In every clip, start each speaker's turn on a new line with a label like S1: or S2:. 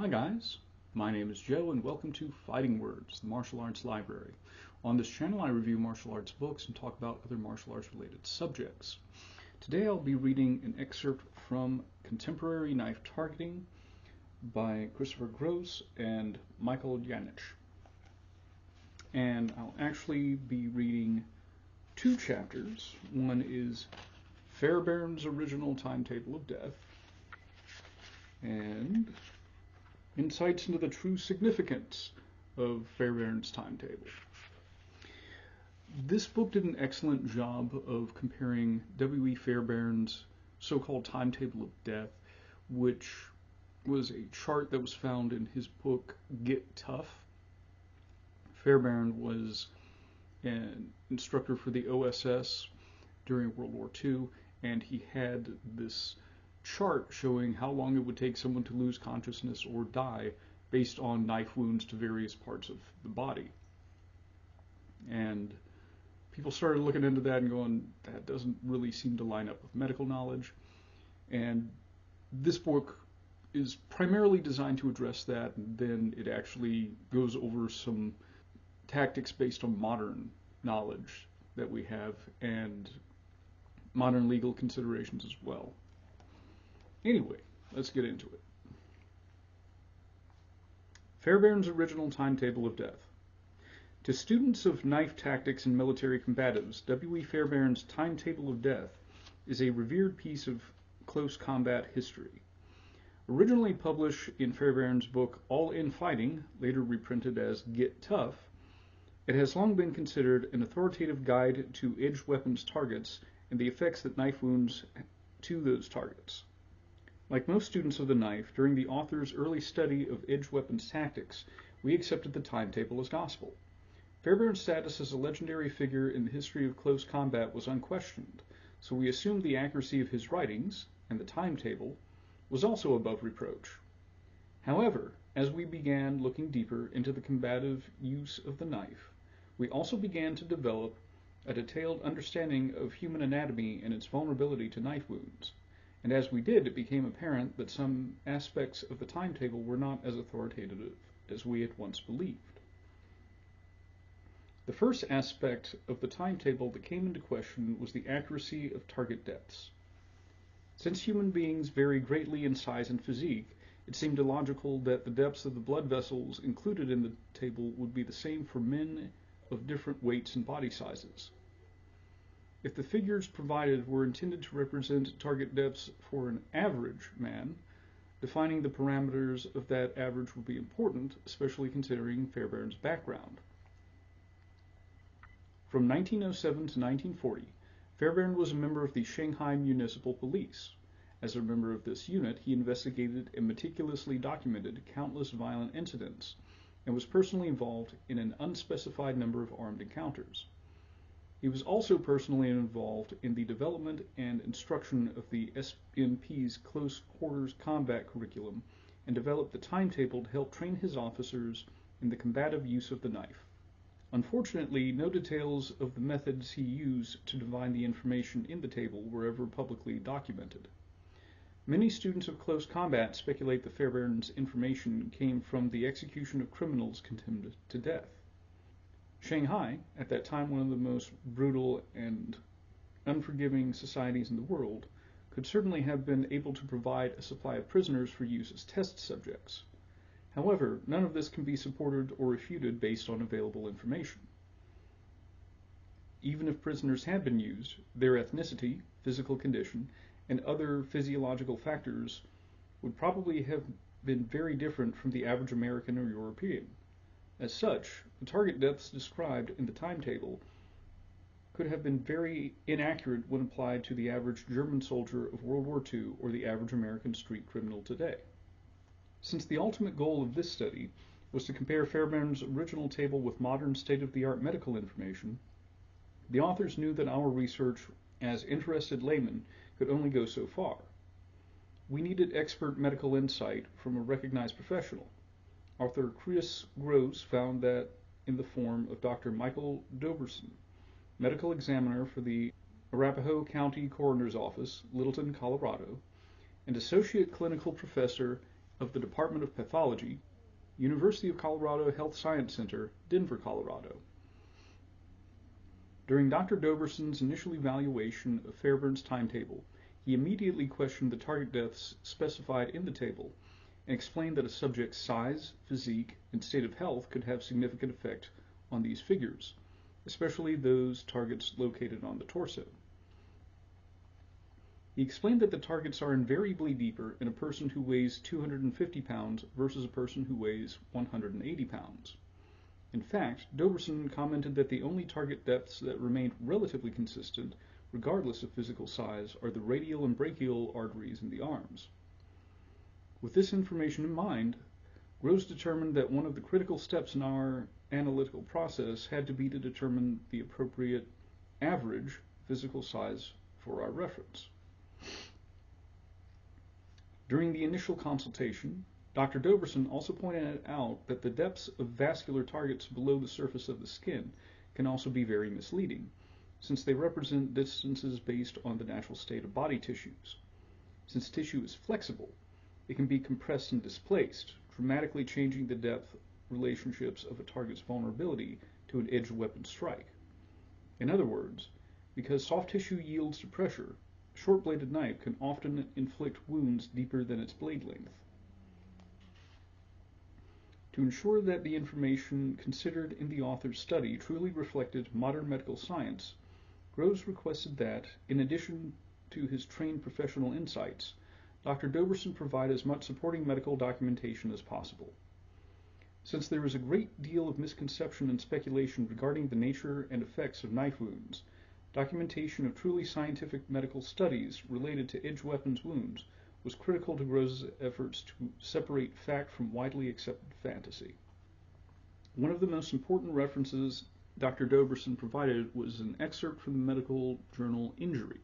S1: Hi guys, my name is Joe and welcome to Fighting Words, the martial arts library. On this channel I review martial arts books and talk about other martial arts related subjects. Today I'll be reading an excerpt from Contemporary Knife Targeting by Christopher Gross and Michael Janich. And I'll actually be reading two chapters. One is Fairbairn's original Timetable of Death and Insights into the True Significance of Fairbairn's Timetable. This book did an excellent job of comparing W.W.I. Fairbairn's so-called Timetable of Death, which was a chart that was found in his book Get Tough. Fairbairn was an instructor for the OSS during World War II, and he had this chart showing how long it would take someone to lose consciousness or die based on knife wounds to various parts of the body. And people started looking into that and going, that doesn't really seem to line up with medical knowledge. And this book is primarily designed to address that, and then it actually goes over some tactics based on modern knowledge that we have and modern legal considerations as well. Anyway, let's get into it. Fairbairn's original Timetable of Death. To students of knife tactics and military combatives, W.W.I. Fairbairn's Timetable of Death is a revered piece of close combat history. Originally published in Fairbairn's book All in Fighting, later reprinted as Get Tough, it has long been considered an authoritative guide to edged weapons targets and the effects that knife wounds to those targets. Like most students of the knife, during the author's early study of edged weapons tactics, we accepted the timetable as gospel. Fairbairn's status as a legendary figure in the history of close combat was unquestioned, so we assumed the accuracy of his writings, and the timetable, was also above reproach. However, as we began looking deeper into the combative use of the knife, we also began to develop a detailed understanding of human anatomy and its vulnerability to knife wounds. And as we did, it became apparent that some aspects of the timetable were not as authoritative as we had once believed. The first aspect of the timetable that came into question was the accuracy of target depths. Since human beings vary greatly in size and physique, it seemed illogical that the depths of the blood vessels included in the table would be the same for men of different weights and body sizes. If the figures provided were intended to represent target depths for an average man, defining the parameters of that average would be important, especially considering Fairbairn's background. From 1907 to 1940, Fairbairn was a member of the Shanghai Municipal Police. As a member of this unit, he investigated and meticulously documented countless violent incidents, and was personally involved in an unspecified number of armed encounters. He was also personally involved in the development and instruction of the SMP's Close Quarters Combat Curriculum and developed the timetable to help train his officers in the combative use of the knife. Unfortunately, no details of the methods he used to divine the information in the table were ever publicly documented. Many students of close combat speculate that Fairbairn's information came from the execution of criminals condemned to death. Shanghai, at that time one of the most brutal and unforgiving societies in the world, could certainly have been able to provide a supply of prisoners for use as test subjects. However, none of this can be supported or refuted based on available information. Even if prisoners had been used, their ethnicity, physical condition, and other physiological factors would probably have been very different from the average American or European. As such, the target depths described in the timetable could have been very inaccurate when applied to the average German soldier of World War II or the average American street criminal today. Since the ultimate goal of this study was to compare Fairbairn's original table with modern state-of-the-art medical information, the authors knew that our research as interested laymen could only go so far. We needed expert medical insight from a recognized professional. Author Chris Gross found that in the form of Dr. Michael Doberson, medical examiner for the Arapahoe County Coroner's Office, Littleton, Colorado, and associate clinical professor of the Department of Pathology, University of Colorado Health Science Center, Denver, Colorado. During Dr. Doberson's initial evaluation of Fairbairn's timetable, he immediately questioned the target depths specified in the table and explained that a subject's size, physique, and state of health could have significant effect on these figures, especially those targets located on the torso. He explained that the targets are invariably deeper in a person who weighs 250 pounds versus a person who weighs 180 pounds. In fact, Doberson commented that the only target depths that remained relatively consistent, regardless of physical size, are the radial and brachial arteries in the arms. With this information in mind, Gross determined that one of the critical steps in our analytical process had to be to determine the appropriate average physical size for our reference. During the initial consultation, Dr. Doberson also pointed out that the depths of vascular targets below the surface of the skin can also be very misleading, since they represent distances based on the natural state of body tissues. Since tissue is flexible, it can be compressed and displaced, dramatically changing the depth relationships of a target's vulnerability to an edged weapon strike. In other words, because soft tissue yields to pressure, a short-bladed knife can often inflict wounds deeper than its blade length. To ensure that the information considered in the author's study truly reflected modern medical science, Groves requested that, in addition to his trained professional insights, Dr. Doberson provide as much supporting medical documentation as possible. Since there is a great deal of misconception and speculation regarding the nature and effects of knife wounds, documentation of truly scientific medical studies related to edged weapons wounds was critical to Groves' efforts to separate fact from widely accepted fantasy. One of the most important references Dr. Doberson provided was an excerpt from the medical journal Injury.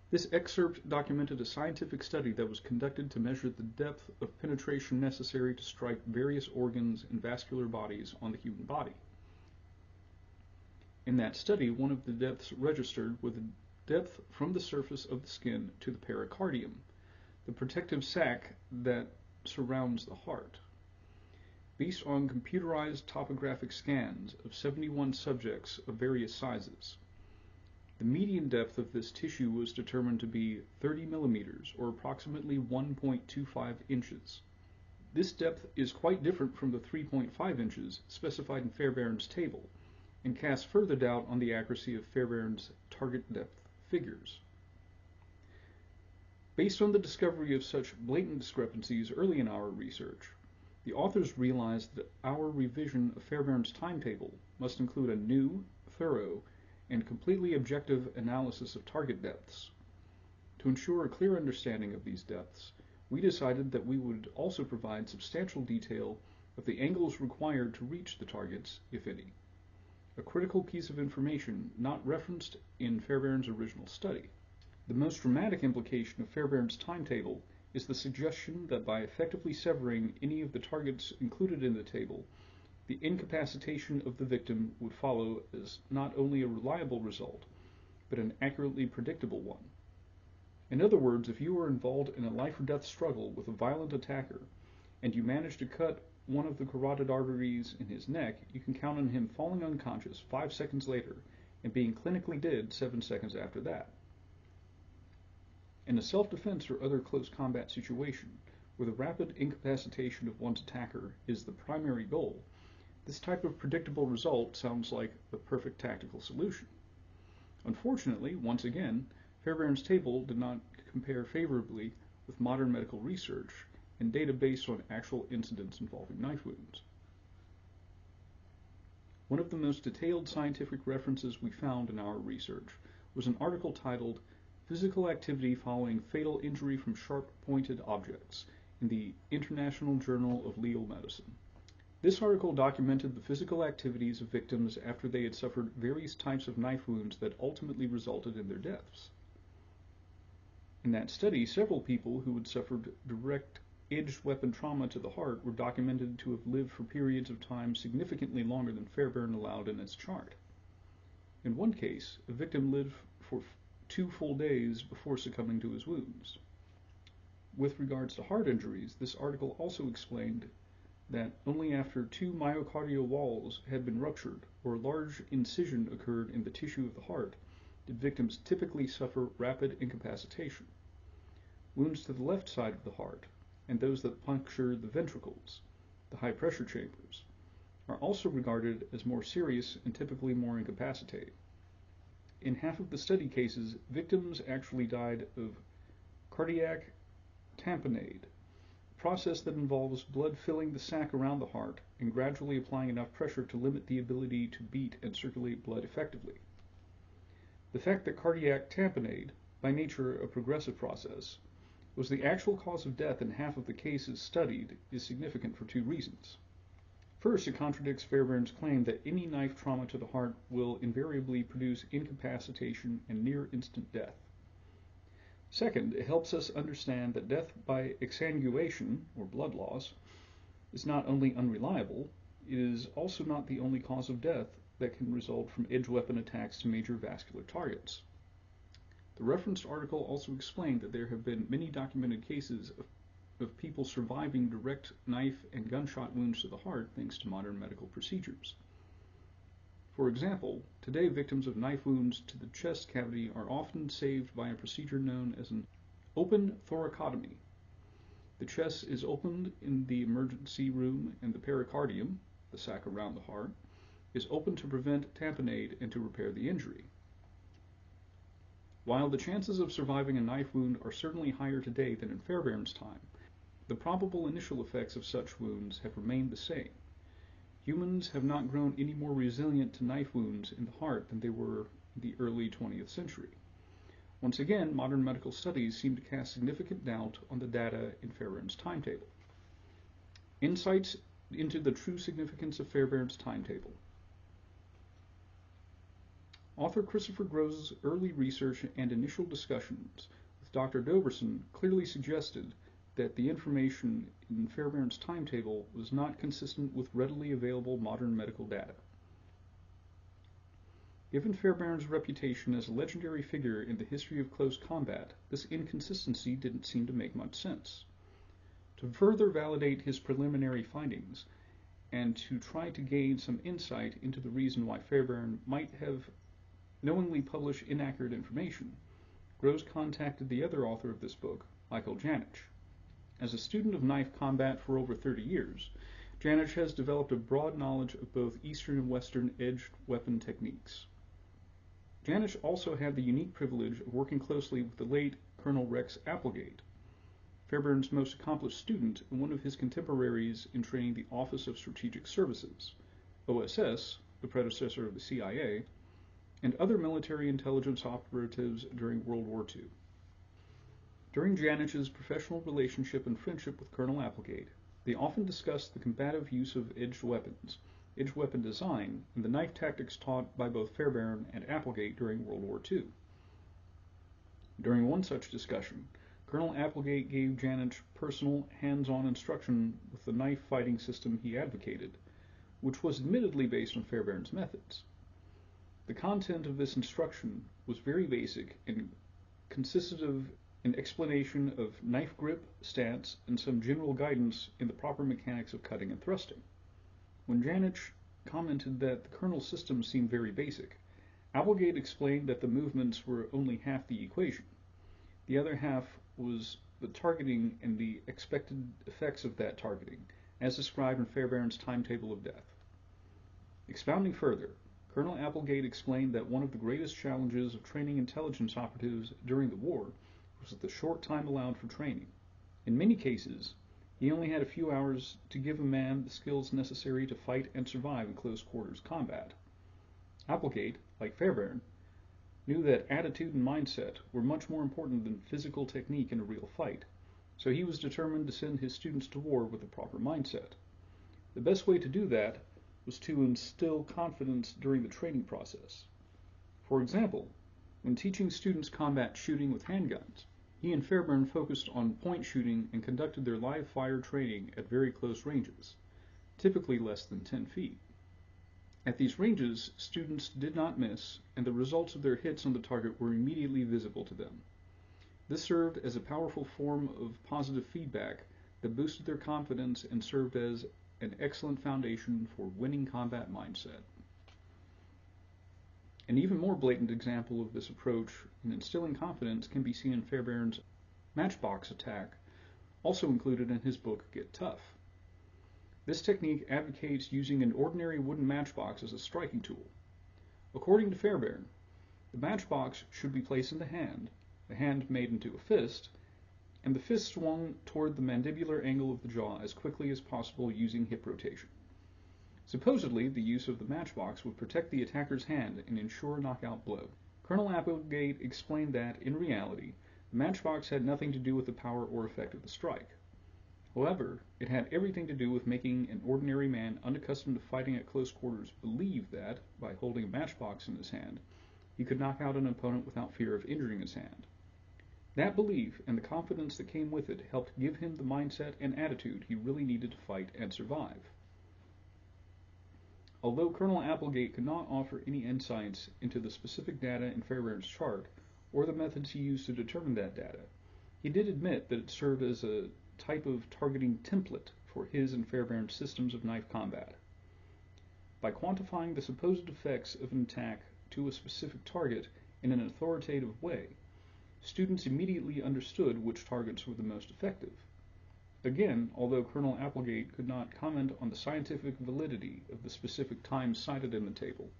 S1: This excerpt documented a scientific study that was conducted to measure the depth of penetration necessary to strike various organs and vascular bodies on the human body. In that study, one of the depths registered was the depth from the surface of the skin to the pericardium, the protective sac that surrounds the heart. Based on computerized topographic scans of 71 subjects of various sizes, the median depth of this tissue was determined to be 30 millimeters, or approximately 1.25 inches. This depth is quite different from the 3.5 inches specified in Fairbairn's table, and casts further doubt on the accuracy of Fairbairn's target depth figures. Based on the discovery of such blatant discrepancies early in our research, the authors realized that our revision of Fairbairn's timetable must include a new, thorough, and completely objective analysis of target depths. To ensure a clear understanding of these depths, we decided that we would also provide substantial detail of the angles required to reach the targets, if any, a critical piece of information not referenced in Fairbairn's original study. The most dramatic implication of Fairbairn's timetable is the suggestion that by effectively severing any of the targets included in the table, the incapacitation of the victim would follow as not only a reliable result, but an accurately predictable one. In other words, if you were involved in a life-or-death struggle with a violent attacker, and you managed to cut one of the carotid arteries in his neck, you can count on him falling unconscious 5 seconds later and being clinically dead 7 seconds after that. In a self-defense or other close combat situation, where the rapid incapacitation of one's attacker is the primary goal, this type of predictable result sounds like the perfect tactical solution. Unfortunately, once again, Fairbairn's table did not compare favorably with modern medical research and data based on actual incidents involving knife wounds. One of the most detailed scientific references we found in our research was an article titled "Physical Activity Following Fatal Injury from Sharp-Pointed Objects" in the International Journal of Legal Medicine. This article documented the physical activities of victims after they had suffered various types of knife wounds that ultimately resulted in their deaths. In that study, several people who had suffered direct edged weapon trauma to the heart were documented to have lived for periods of time significantly longer than Fairbairn allowed in its chart. In one case, a victim lived for 2 full days before succumbing to his wounds. With regards to heart injuries, this article also explained that only after 2 myocardial walls had been ruptured or a large incision occurred in the tissue of the heart did victims typically suffer rapid incapacitation. Wounds to the left side of the heart, and those that puncture the ventricles, the high-pressure chambers, are also regarded as more serious and typically more incapacitating. In half of the study cases, victims actually died of cardiac tamponade, a process that involves blood filling the sac around the heart and gradually applying enough pressure to limit the ability to beat and circulate blood effectively. The fact that cardiac tamponade, by nature a progressive process, was the actual cause of death in half of the cases studied is significant for 2 reasons. First, it contradicts Fairbairn's claim that any knife trauma to the heart will invariably produce incapacitation and near-instant death. Second, it helps us understand that death by exsanguination, or blood loss, is not only unreliable, it is also not the only cause of death that can result from edge weapon attacks to major vascular targets. The referenced article also explained that there have been many documented cases of people surviving direct knife and gunshot wounds to the heart thanks to modern medical procedures. For example, today victims of knife wounds to the chest cavity are often saved by a procedure known as an open thoracotomy. The chest is opened in the emergency room and the pericardium, the sac around the heart, is opened to prevent tamponade and to repair the injury. While the chances of surviving a knife wound are certainly higher today than in Fairbairn's time, the probable initial effects of such wounds have remained the same. Humans have not grown any more resilient to knife wounds in the heart than they were in the early 20th century. Once again, modern medical studies seem to cast significant doubt on the data in Fairbairn's timetable. Insights into the true significance of Fairbairn's timetable. Author Christopher Gross's early research and initial discussions with Dr. Doverson clearly suggested that the information in Fairbairn's timetable was not consistent with readily available modern medical data. Given Fairbairn's reputation as a legendary figure in the history of close combat, this inconsistency didn't seem to make much sense. To further validate his preliminary findings, and to try to gain some insight into the reason why Fairbairn might have knowingly published inaccurate information, Gross contacted the other author of this book, Michael Janich. As a student of knife combat for over 30 years, Janich has developed a broad knowledge of both Eastern and Western edged weapon techniques. Janich also had the unique privilege of working closely with the late Colonel Rex Applegate, Fairbairn's most accomplished student and one of his contemporaries in training the Office of Strategic Services, OSS, the predecessor of the CIA, and other military intelligence operatives during World War II. During Janich's professional relationship and friendship with Colonel Applegate, they often discussed the combative use of edged weapons, edged weapon design, and the knife tactics taught by both Fairbairn and Applegate during World War II. During one such discussion, Colonel Applegate gave Janich personal, hands-on instruction with the knife fighting system he advocated, which was admittedly based on Fairbairn's methods. The content of this instruction was very basic and consisted of an explanation of knife grip, stance, and some general guidance in the proper mechanics of cutting and thrusting. When Janich commented that the Colonel's system seemed very basic, Applegate explained that the movements were only half the equation. The other half was the targeting and the expected effects of that targeting, as described in Fairbairn's Timetable of Death. Expounding further, Colonel Applegate explained that one of the greatest challenges of training intelligence operatives during the war was the short time allowed for training. In many cases, he only had a few hours to give a man the skills necessary to fight and survive in close quarters combat. Applegate, like Fairbairn, knew that attitude and mindset were much more important than physical technique in a real fight, so he was determined to send his students to war with a proper mindset. The best way to do that was to instill confidence during the training process. For example, when teaching students combat shooting with handguns, he and Fairbairn focused on point shooting and conducted their live fire training at very close ranges, typically less than 10 feet. At these ranges, students did not miss, and the results of their hits on the target were immediately visible to them. This served as a powerful form of positive feedback that boosted their confidence and served as an excellent foundation for winning combat mindset. An even more blatant example of this approach in instilling confidence can be seen in Fairbairn's matchbox attack, also included in his book Get Tough. This technique advocates using an ordinary wooden matchbox as a striking tool. According to Fairbairn, the matchbox should be placed in the hand made into a fist, and the fist swung toward the mandibular angle of the jaw as quickly as possible using hip rotation. Supposedly, the use of the matchbox would protect the attacker's hand and ensure a knockout blow. Colonel Applegate explained that, in reality, the matchbox had nothing to do with the power or effect of the strike. However, it had everything to do with making an ordinary man unaccustomed to fighting at close quarters believe that, by holding a matchbox in his hand, he could knock out an opponent without fear of injuring his hand. That belief and the confidence that came with it helped give him the mindset and attitude he really needed to fight and survive. Although Colonel Applegate could not offer any insights into the specific data in Fairbairn's chart, or the methods he used to determine that data, he did admit that it served as a type of targeting template for his and Fairbairn's systems of knife combat. By quantifying the supposed effects of an attack to a specific target in an authoritative way, students immediately understood which targets were the most effective. Again, although Colonel Applegate could not comment on the scientific validity of the specific times cited in the table,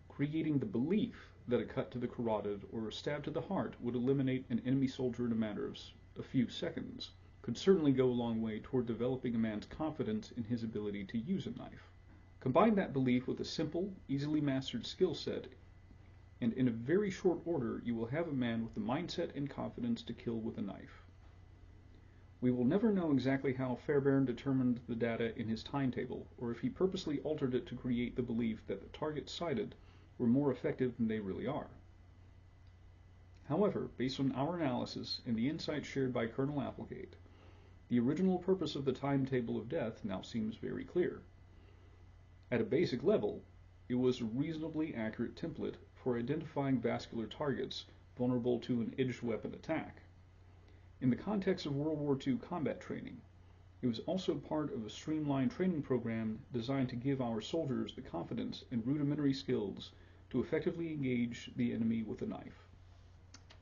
S1: creating the belief that a cut to the carotid or a stab to the heart would eliminate an enemy soldier in a matter of a few seconds could certainly go a long way toward developing a man's confidence in his ability to use a knife. Combine that belief with a simple, easily mastered skill set, and in a very short order you will have a man with the mindset and confidence to kill with a knife. We will never know exactly how Fairbairn determined the data in his timetable, or if he purposely altered it to create the belief that the targets cited were more effective than they really are. However, based on our analysis and the insights shared by Colonel Applegate, the original purpose of the Timetable of Death now seems very clear. At a basic level, it was a reasonably accurate template for identifying vascular targets vulnerable to an edged weapon attack. In the context of World War II combat training, it was also part of a streamlined training program designed to give our soldiers the confidence and rudimentary skills to effectively engage the enemy with a knife.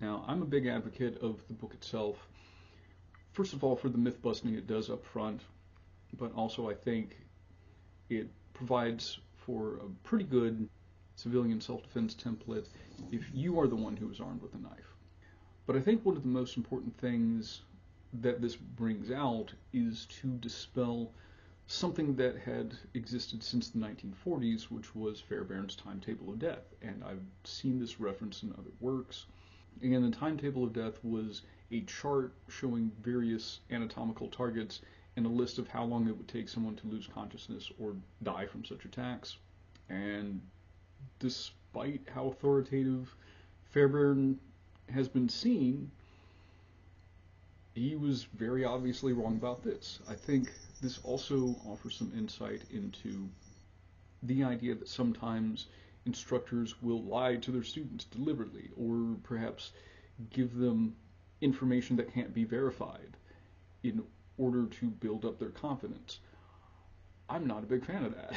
S1: Now, I'm a big advocate of the book itself. First of all, for the myth busting it does up front, but also I think it provides for a pretty good civilian self-defense template if you are the one who is armed with a knife. But I think one of the most important things that this brings out is to dispel something that had existed since the 1940s, which was Fairbairn's Timetable of Death. And I've seen this referenced in other works. Again, the Timetable of Death was a chart showing various anatomical targets and a list of how long it would take someone to lose consciousness or die from such attacks. And despite how authoritative Fairbairn has been seen, he was very obviously wrong about this. I think this also offers some insight into the idea that sometimes instructors will lie to their students deliberately, or perhaps give them information that can't be verified in order to build up their confidence. I'm not a big fan of that.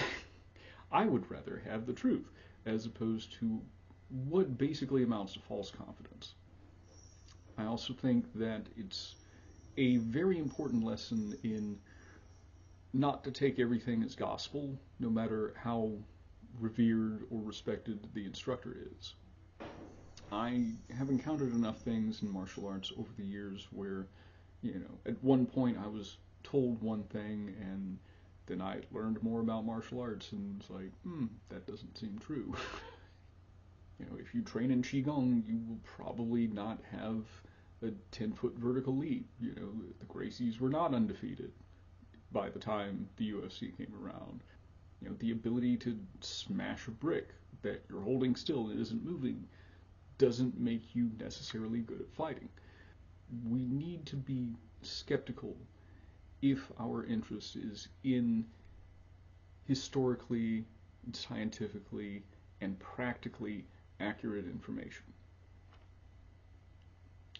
S1: I would rather have the truth, as opposed to what basically amounts to false confidence. I also think that it's a very important lesson in not to take everything as gospel, no matter how revered or respected the instructor is. I have encountered enough things in martial arts over the years where, at one point I was told one thing and then I learned more about martial arts and it's like, that doesn't seem true. If you train in Qigong, you will probably not have a 10-foot vertical leap. The Gracies were not undefeated by the time the UFC came around. The ability to smash a brick that you're holding still and isn't moving doesn't make you necessarily good at fighting. We need to be skeptical if our interest is in historically, scientifically, and practically accurate information.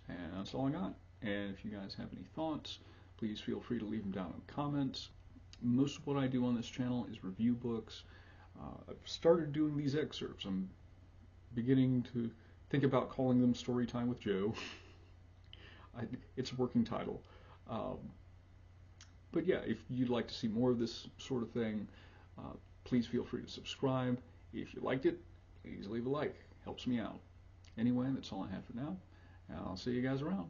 S1: And that's all I got. And if you guys have any thoughts, please feel free to leave them down in the comments. Most of what I do on this channel is review books. I've started doing these excerpts. I'm beginning to think about calling them Storytime with Joe. It's a working title. But yeah, if you'd like to see more of this sort of thing, please feel free to subscribe. If you liked it, please leave a like. Helps me out. Anyway, that's all I have for now. And I'll see you guys around.